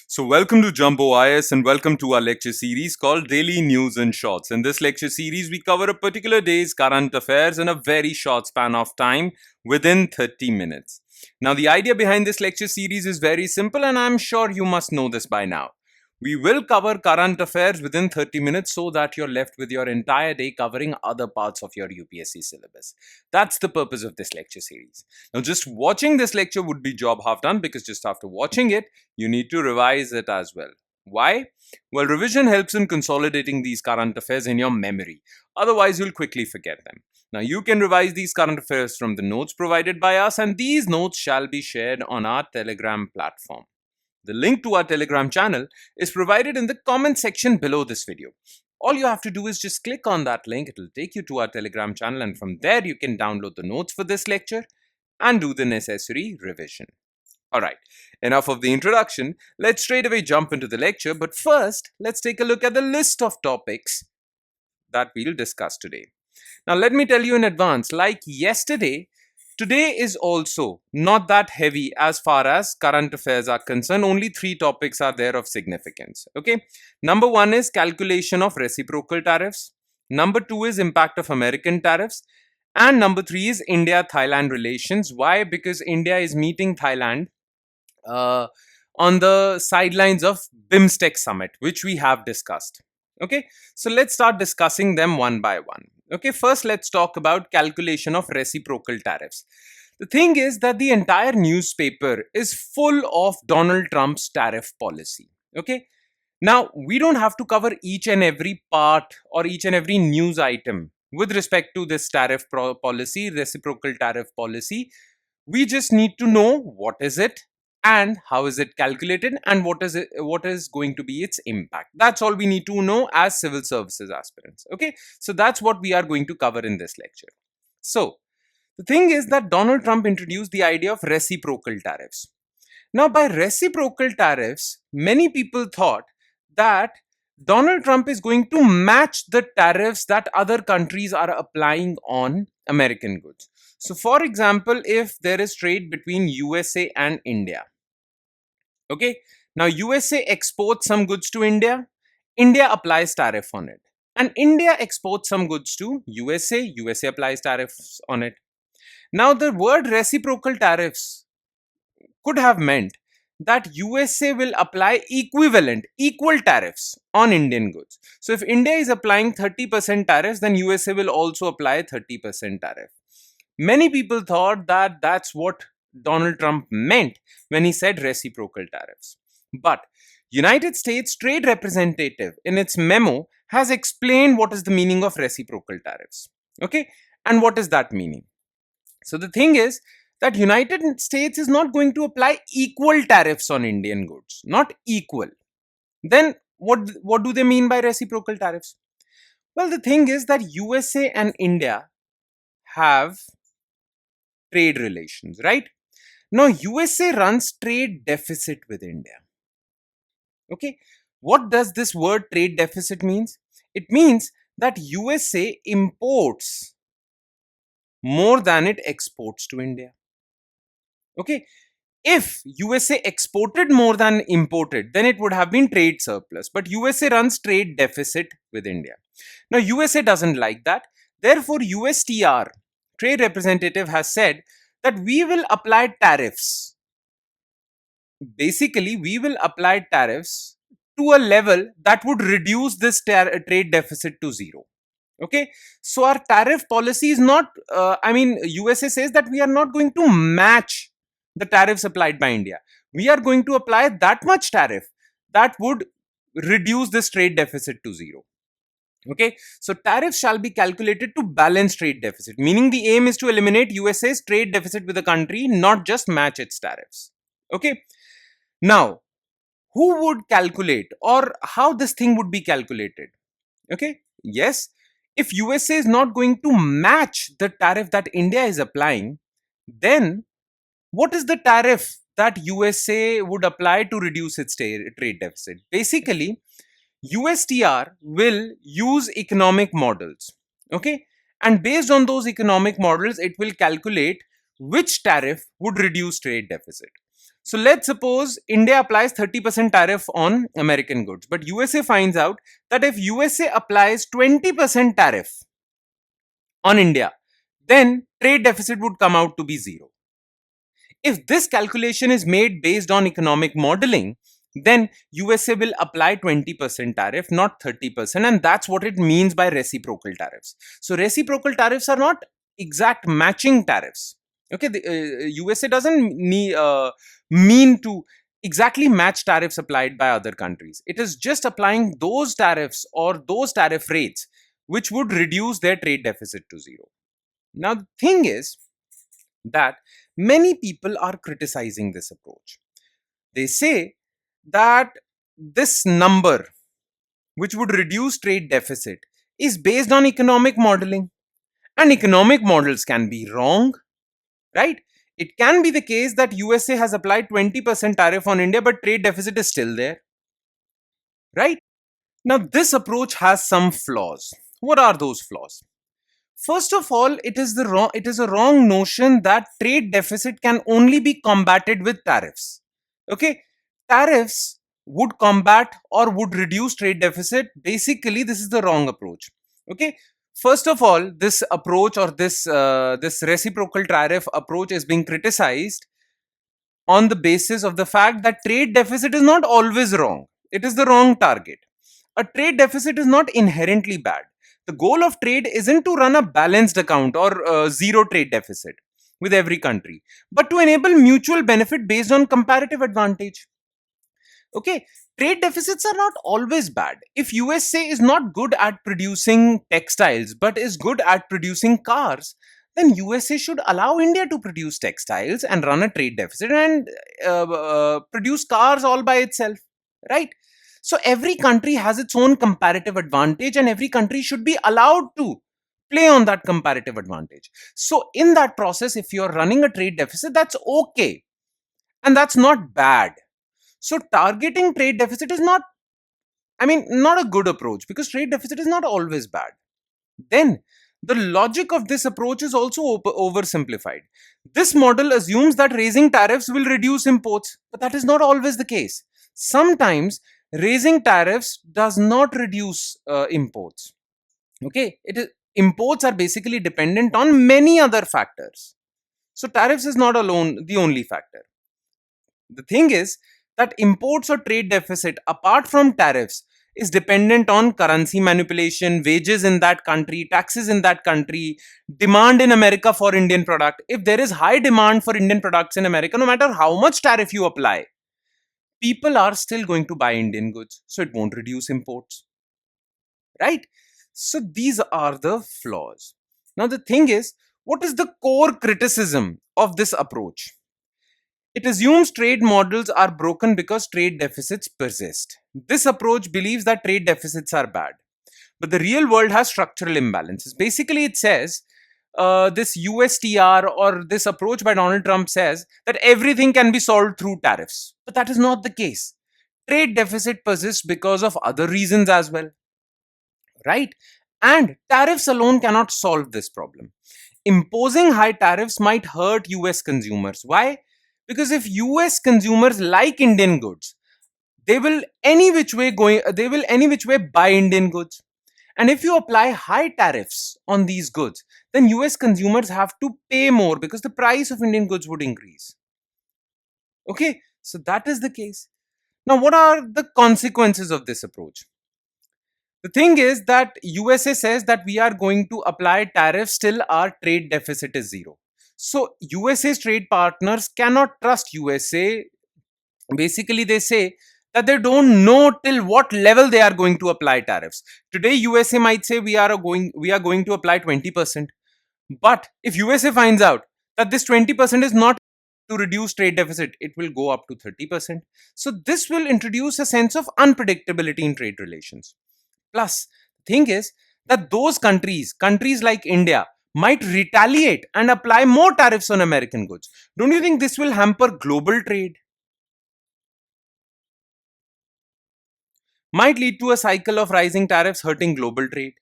So, welcome to Jumbo IS and welcome to our lecture series called Daily News in Shorts. In this lecture series, we cover a particular day's current affairs in a very short span of time within 30 minutes. Now, the idea behind this lecture series is very simple, and I'm sure you must know this by now. We will cover current affairs within 30 minutes so that you're left with your entire day covering other parts of your UPSC syllabus. That's the purpose of this lecture series. Now, just watching this lecture would be job half done because just after watching it, you need to revise it as well. Why? Well, revision helps in consolidating these current affairs in your memory. Otherwise, you'll quickly forget them. Now, you can revise these current affairs from the notes provided by us, and these notes shall be shared on our Telegram platform. The link to our Telegram channel is provided in the comment section below this video. All you have to do is just click on that link. It will take you to our Telegram channel, and from there you can download the notes for this lecture and do the necessary revision. Alright, enough of the introduction. Let's straight away jump into the lecture. But first, let's take a look at the list of topics that we'll discuss today. Now, let me tell you in advance, like yesterday, today is also not that heavy as far as current affairs are concerned. Only 3 topics are there of significance. Okay. Number 1 is calculation of reciprocal tariffs. Number 2 is impact of American tariffs. And number 3 is India-Thailand relations. Why? Because India is meeting Thailand on the sidelines of BIMSTEC summit, which we have discussed. Okay. So let's start discussing them one by one. Okay, first let's talk about calculation of reciprocal tariffs. The thing is that the entire newspaper is full of Donald Trump's tariff policy. Okay, now we don't have to cover each and every part or each and every news item with respect to this tariff policy, reciprocal tariff policy. We just need to know what is it and how is it calculated and what is going to be its impact. That's all we need to know as civil services aspirants. Okay, so that's what we are going to cover in this lecture. So the thing is that Donald Trump introduced the idea of reciprocal tariffs. Now, by reciprocal tariffs, many people thought that Donald Trump is going to match the tariffs that other countries are applying on American goods. So for example, if there is trade between USA and India, okay, now USA exports some goods to India, India applies tariff on it, and India exports some goods to USA, USA applies tariffs on it. Now the word reciprocal tariffs could have meant that USA will apply equal tariffs on Indian goods. So if India is applying 30% tariffs, then USA will also apply 30% tariff. Many people thought that that's what Donald Trump meant when he said reciprocal tariffs. But United States Trade Representative in its memo has explained what is the meaning of reciprocal tariffs. Okay, and what is that meaning? So the thing is that United States is not going to apply equal tariffs on Indian goods, not equal. Then what do they mean by reciprocal tariffs? Well, the thing is that USA and India have trade relations, right? Now USA runs trade deficit with India. Okay, what does this word trade deficit means? It means that USA imports more than it exports to India. Okay, if USA exported more than imported, then it would have been trade surplus. But USA runs trade deficit with India. Now USA doesn't like that. Therefore, USTR, trade representative, has said that we will apply tariffs. Basically, we will apply tariffs to a level that would reduce this trade deficit to zero. Okay, so our tariff policy is not, USA says that we are not going to match the tariffs applied by India. We are going to apply that much tariff that would reduce this trade deficit to zero. Okay, so tariffs shall be calculated to balance trade deficit, meaning the aim is to eliminate USA's trade deficit with the country, not just match its tariffs. Okay, now who would calculate or how this thing would be calculated? Okay, yes, if USA is not going to match the tariff that India is applying, then what is the tariff that USA would apply to reduce its trade deficit? Basically, USTR will use economic models. Okay, and based on those economic models, it will calculate which tariff would reduce trade deficit. So let's suppose India applies 30% tariff on American goods, but USA finds out that if USA applies 20% tariff on India, then trade deficit would come out to be zero. If this calculation is made based on economic modeling, then USA will apply 20% tariff, not 30%. And that's what it means by reciprocal tariffs. So reciprocal tariffs are not exact matching tariffs. Okay, the USA doesn't mean to exactly match tariffs applied by other countries. It is just applying those tariffs or those tariff rates which would reduce their trade deficit to zero. Now, the thing is that many people are criticizing this approach. They say that this number, which would reduce trade deficit, is based on economic modeling, and economic models can be wrong, right? It can be the case that USA has applied 20% tariff on India, but trade deficit is still there, right? Now, this approach has some flaws. What are those flaws? First of all, it is a wrong notion that trade deficit can only be combated with tariffs. Okay, tariffs would combat or would reduce trade deficit. Basically, this is the wrong approach. Okay, first of all, this approach or this reciprocal tariff approach is being criticized on the basis of the fact that trade deficit is not always wrong. It is the wrong target. A trade deficit is not inherently bad. The goal of trade isn't to run a balanced account or zero trade deficit with every country, but to enable mutual benefit based on comparative advantage. Okay, trade deficits are not always bad. If USA is not good at producing textiles but is good at producing cars, then USA should allow India to produce textiles and run a trade deficit and produce cars all by itself, right? So every country has its own comparative advantage, and every country should be allowed to play on that comparative advantage. So in that process, if you're running a trade deficit, that's okay, and that's not bad. So targeting trade deficit is not, not a good approach, because trade deficit is not always bad. Then the logic of this approach is also oversimplified. This model assumes that raising tariffs will reduce imports, but that is not always the case. Sometimes raising tariffs does not reduce imports. Okay, imports are basically dependent on many other factors. So tariffs is not alone the only factor. The thing is that imports or trade deficit apart from tariffs is dependent on currency manipulation, wages in that country, taxes in that country, demand in America for Indian product. If there is high demand for Indian products in America, no matter how much tariff you apply, people are still going to buy Indian goods, so it won't reduce imports, right? So these are the flaws. Now the thing is, what is the core criticism of this approach? It assumes trade models are broken because trade deficits persist. This approach believes that trade deficits are bad, but the real world has structural imbalances. Basically, it says this USTR or this approach by Donald Trump says that everything can be solved through tariffs, but that is not the case. Trade deficit persists because of other reasons as well, right? And tariffs alone cannot solve this problem. Imposing high tariffs might hurt US consumers. Why? Because if US consumers like Indian goods, they will any which way buy Indian goods. And if you apply high tariffs on these goods, then US consumers have to pay more because the price of Indian goods would increase. Okay, so that is the case. Now, what are the consequences of this approach? The thing is that USA says that we are going to apply tariffs till our trade deficit is zero. So USA's trade partners cannot trust USA. Basically, they say that they don't know till what level they are going to apply tariffs. Today, USA might say we are going to apply 20%. But if USA finds out that this 20% is not to reduce trade deficit, it will go up to 30%. So this will introduce a sense of unpredictability in trade relations. Plus, the thing is that those countries like India, might retaliate and apply more tariffs on American goods. Don't you think this will hamper global trade? Might lead to a cycle of rising tariffs hurting global trade.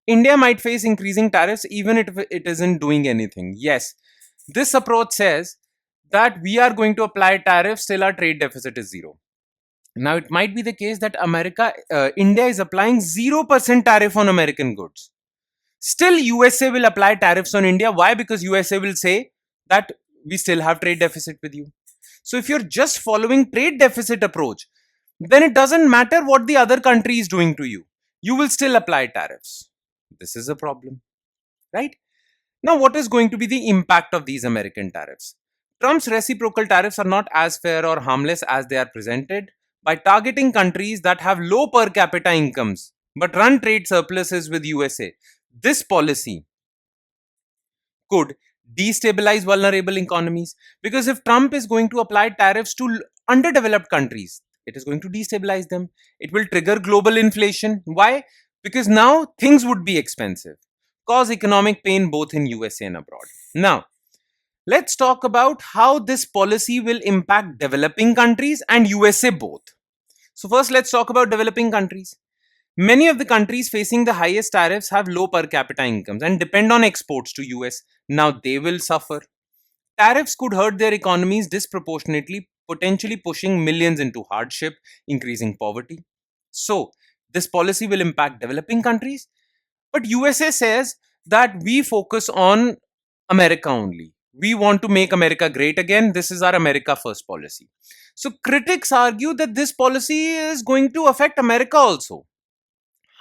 India might face increasing tariffs even if it isn't doing anything. Yes, this approach says that we are going to apply tariffs till our trade deficit is zero. Now, it might be the case that India is applying 0% tariff on American goods. Still, USA will apply tariffs on India. Why? Because USA will say that we still have trade deficit with you. So, if you're just following trade deficit approach, then it doesn't matter what the other country is doing to you. You will still apply tariffs. This is a problem, right? Now, what is going to be the impact of these American tariffs? Trump's reciprocal tariffs are not as fair or harmless as they are presented. By targeting countries that have low per capita incomes but run trade surpluses with USA, this policy could destabilize vulnerable economies, because if Trump is going to apply tariffs to underdeveloped countries, it is going to destabilize them. It will trigger global inflation. Why? Because now things would be expensive, cause economic pain both in USA and abroad. Now, let's talk about how this policy will impact developing countries and USA both. So, first, let's talk about developing countries. Many of the countries facing the highest tariffs have low per capita incomes and depend on exports to US. Now they will suffer. Tariffs could hurt their economies disproportionately, potentially pushing millions into hardship, increasing poverty. So, this policy will impact developing countries, but USA says that we focus on America only. We want to make America great again. This is our America first policy. So, critics argue that this policy is going to affect America also.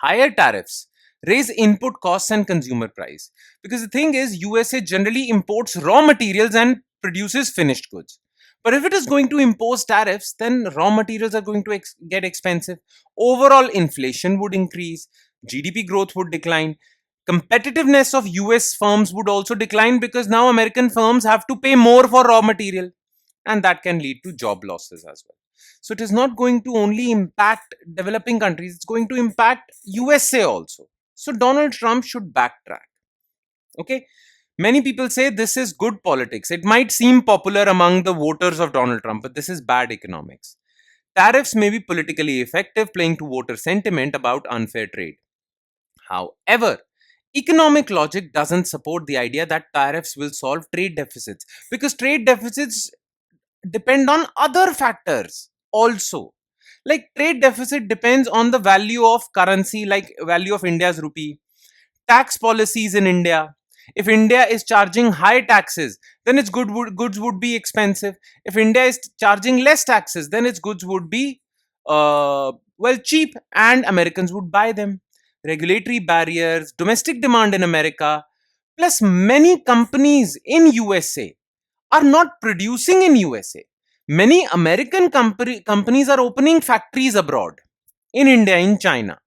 Higher tariffs raise input costs and consumer price, because the thing is USA generally imports raw materials and produces finished goods. But if it is going to impose tariffs, then raw materials are going to get expensive. Overall inflation would increase, GDP growth would decline, competitiveness of US firms would also decline, because now American firms have to pay more for raw material, and that can lead to job losses as well. So it is not going to only impact developing countries, it's going to impact USA also. So Donald Trump should backtrack. Okay. Many people say this is good politics. It might seem popular among the voters of Donald Trump, but this is bad economics. Tariffs may be politically effective, playing to voter sentiment about unfair trade. However, economic logic doesn't support the idea that tariffs will solve trade deficits, because trade deficits depend on other factors also. Like trade deficit depends on the value of currency, like value of India's rupee, tax policies in India. If India is charging high taxes, then its goods would be expensive. If India is charging less taxes, then its goods would be cheap, and Americans would buy them. Regulatory barriers, domestic demand in America, plus many companies in USA are not producing in USA. Many American companies are opening factories abroad, in India, in China.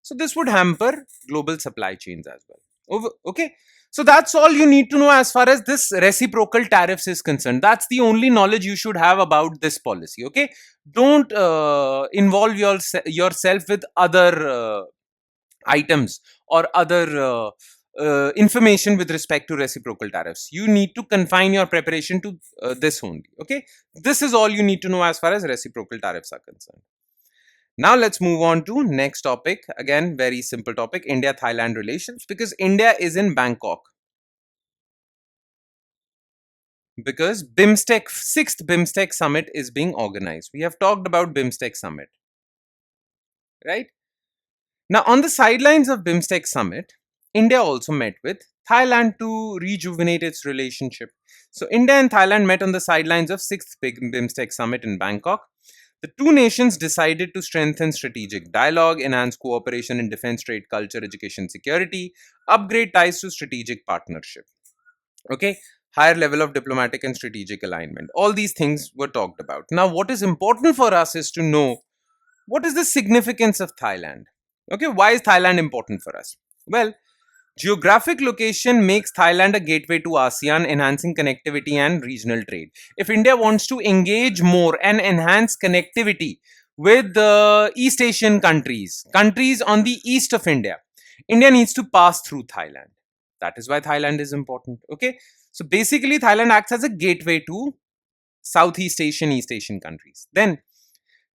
So this would hamper global supply chains as well. Okay. So that's all you need to know as far as this reciprocal tariffs is concerned. That's the only knowledge you should have about this policy. Okay. Don't involve yourself with other items or other information with respect to reciprocal tariffs. You need to confine your preparation to this only. Okay. This is all you need to know as far as reciprocal tariffs are concerned. Now let's move on to next topic. Again, very simple topic, India-Thailand relations, because India is in Bangkok. Because BIMSTEC, 6th BIMSTEC summit is being organized. We have talked about BIMSTEC summit, right? Now, on the sidelines of BIMSTEC summit, India also met with Thailand to rejuvenate its relationship. So India and Thailand met on the sidelines of 6th BIMSTEC summit in Bangkok. The two nations decided to strengthen strategic dialogue, enhance cooperation in defense, trade, culture, education, security, upgrade ties to strategic partnership. Okay, higher level of diplomatic and strategic alignment. All these things were talked about. Now, what is important for us is to know what is the significance of Thailand. Okay, why is Thailand important for us? Well, geographic location makes Thailand a gateway to ASEAN, enhancing connectivity and regional trade. If India wants to engage more and enhance connectivity with the East Asian countries on the east of India, India needs to pass through Thailand. That is why Thailand is important. Okay, so basically, Thailand acts as a gateway to Southeast Asian, East Asian countries. Then,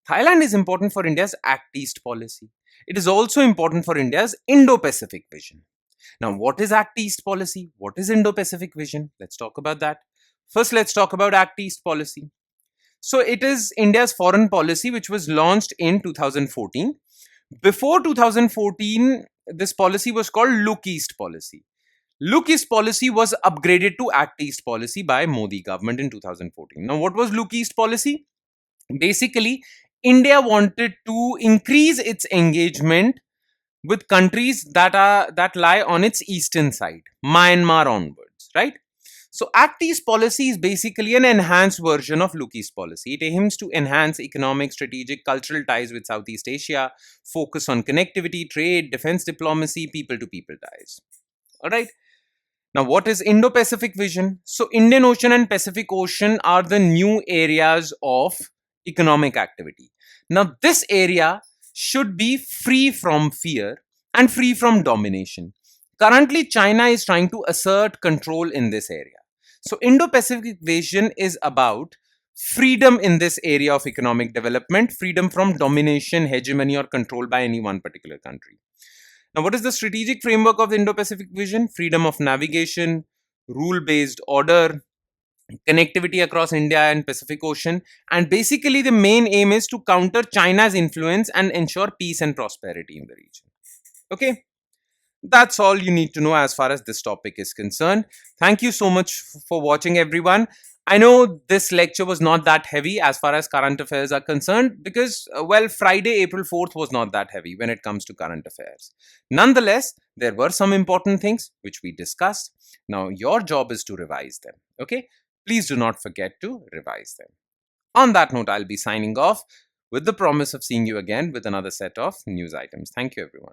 Thailand is important for India's Act East policy. It is also important for India's Indo-Pacific vision. Now, what is Act East policy? What is Indo-Pacific vision? Let's talk about that. First, let's talk about Act East policy. So it is India's foreign policy which was launched in 2014. Before 2014, this policy was called Look East policy. Look East policy was upgraded to Act East policy by Modi government in 2014. Now, what was Look East policy? Basically, India wanted to increase its engagement with countries that lie on its eastern side, Myanmar onwards, right? So Act East policy is basically an enhanced version of Look East policy. It aims to enhance economic, strategic, cultural ties with Southeast Asia, focus on connectivity, trade, defense diplomacy, people to people ties. All right. Now, what is Indo-Pacific vision? So Indian Ocean and Pacific Ocean are the new areas of economic activity. Now, this area should be free from fear and free from domination. Currently, China is trying to assert control in this area. So Indo-Pacific vision is about freedom in this area of economic development, freedom from domination, hegemony, or control by any one particular country. Now, what is the strategic framework of the Indo-Pacific vision? Freedom of navigation, rule-based order, connectivity across India and Pacific Ocean. And basically, the main aim is to counter China's influence and ensure peace and prosperity in the region. Okay. That's all you need to know as far as this topic is concerned. Thank you so much for watching, everyone. I know this lecture was not that heavy as far as current affairs are concerned because, well, Friday, April 4th was not that heavy when it comes to current affairs. Nonetheless, there were some important things which we discussed. Now, your job is to revise them. Okay? Please do not forget to revise them. On that note, I'll be signing off with the promise of seeing you again with another set of news items. Thank you, everyone.